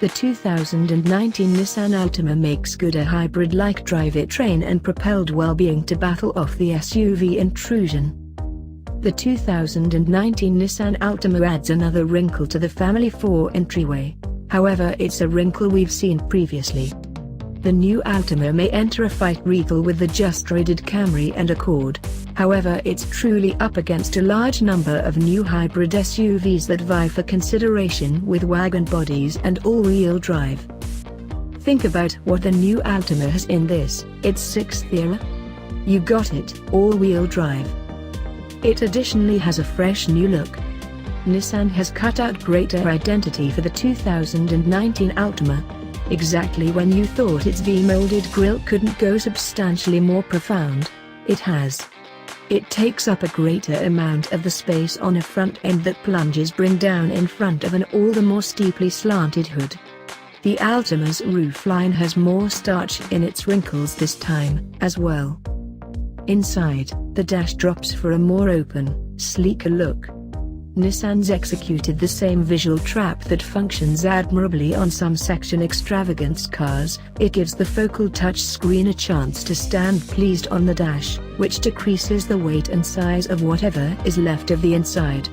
The 2019 Nissan Altima makes good a hybrid-like drivetrain and propelled wellbeing to battle off the SUV intrusion. The 2019 Nissan Altima adds another wrinkle to the family four-entryway. However, it's a wrinkle we've seen previously. The new Altima may enter a fight regal with the just-redid Camry and Accord. However, it's truly up against a large number of new hybrid SUVs that vie for consideration with wagon bodies and all-wheel drive. Think about what the new Altima has in this, its sixth era. You got it, all-wheel drive. It additionally has a fresh new look. Nissan has cut out greater identity for the 2019 Altima. Exactly when you thought its V-molded grille couldn't go substantially more profound, it has. It takes up a greater amount of the space on a front end that plunges bring down in front of an all the more steeply slanted hood. The Altima's roofline has more starch in its wrinkles this time, as well. Inside, the dash drops for a more open, sleeker look. Nissan's executed the same visual trap that functions admirably on some section extravagance cars. It gives the focal touchscreen a chance to stand pleased on the dash, which decreases the weight and size of whatever is left of the inside.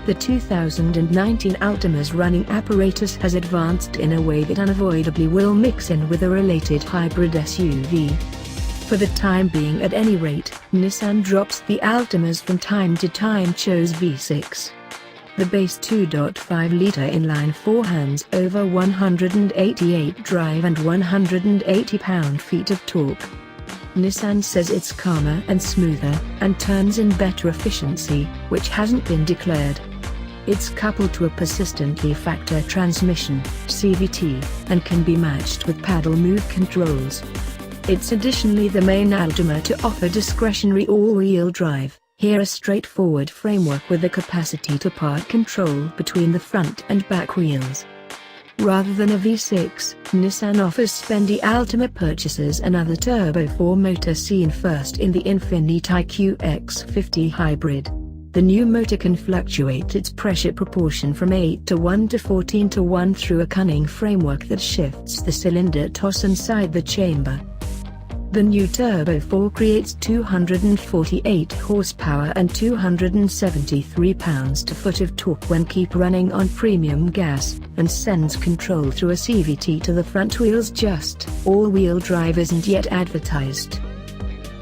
The 2019 Altima's running apparatus has advanced in a way that unavoidably will mix in with a related hybrid SUV. For the time being at any rate, Nissan drops the Altimas from time to time chose V6. The base 2.5-litre inline-4 hands over 188 drive and 180 pound-feet of torque. Nissan says it's calmer and smoother, and turns in better efficiency, which hasn't been declared. It's coupled to a persistently factor transmission, CVT, and can be matched with paddle move controls. It's additionally the main Altima to offer discretionary all-wheel drive, here a straightforward framework with the capacity to part control between the front and back wheels. Rather than a V6, Nissan offers spendy Altima purchasers another turbo 4-motor seen first in the Infiniti QX50 hybrid. The new motor can fluctuate its pressure proportion from 8:1 to 14:1 through a cunning framework that shifts the cylinder toss inside the chamber. The new Turbo 4 creates 248 horsepower and 273 pounds-to-foot of torque when keep running on premium gas, and sends control through a CVT to the front wheels. Just all-wheel drive isn't yet advertised.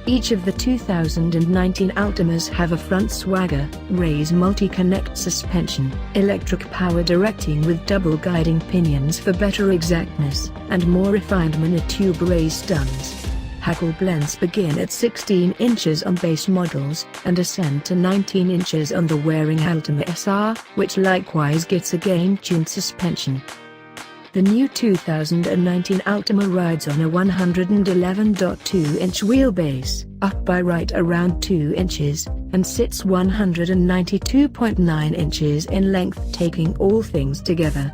Each of the 2019 Altimas have a front swagger, raise multi-connect suspension, electric power directing with double guiding pinions for better exactness, and more refined monotube raise stuns. Hackle blends begin at 16 inches on base models, and ascend to 19 inches on the wearing Altima SR, which likewise gets a game-tuned suspension. The new 2019 Altima rides on a 111.2-inch wheelbase, up by right around 2 inches, and sits 192.9 inches in length. Taking all things together,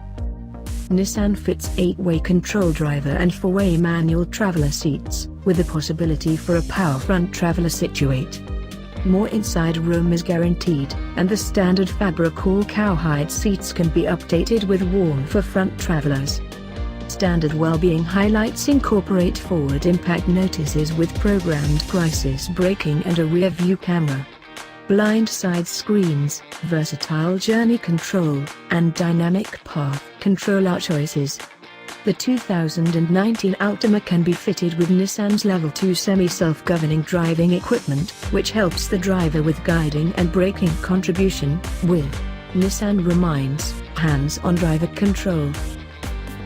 Nissan fits 8-way control driver and 4-way manual traveler seats, with the possibility for a power front traveler situate. More inside room is guaranteed, and the standard fabric all cowhide seats can be updated with warm for front travelers. Standard wellbeing highlights incorporate forward impact notices with programmed crisis braking and a rear view camera. Blind side screens, versatile journey control, and dynamic path control are choices. The 2019 Altima can be fitted with Nissan's Level 2 semi-self-governing driving equipment, which helps the driver with guiding and braking contribution, with, Nissan reminds, hands-on driver control.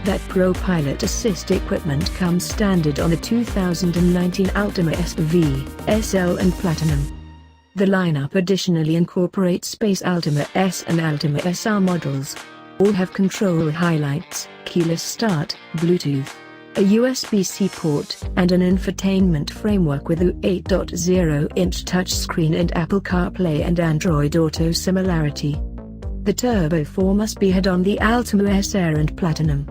That Pro Pilot Assist equipment comes standard on the 2019 Altima SV, SL and Platinum. The lineup additionally incorporates Space Altima S and Altima SR models. All have control highlights, keyless start, Bluetooth, a USB-C port, and an infotainment framework with a 8.0-inch touchscreen and Apple CarPlay and Android Auto similarity. The Turbo 4 must be had on the Altima SR and Platinum.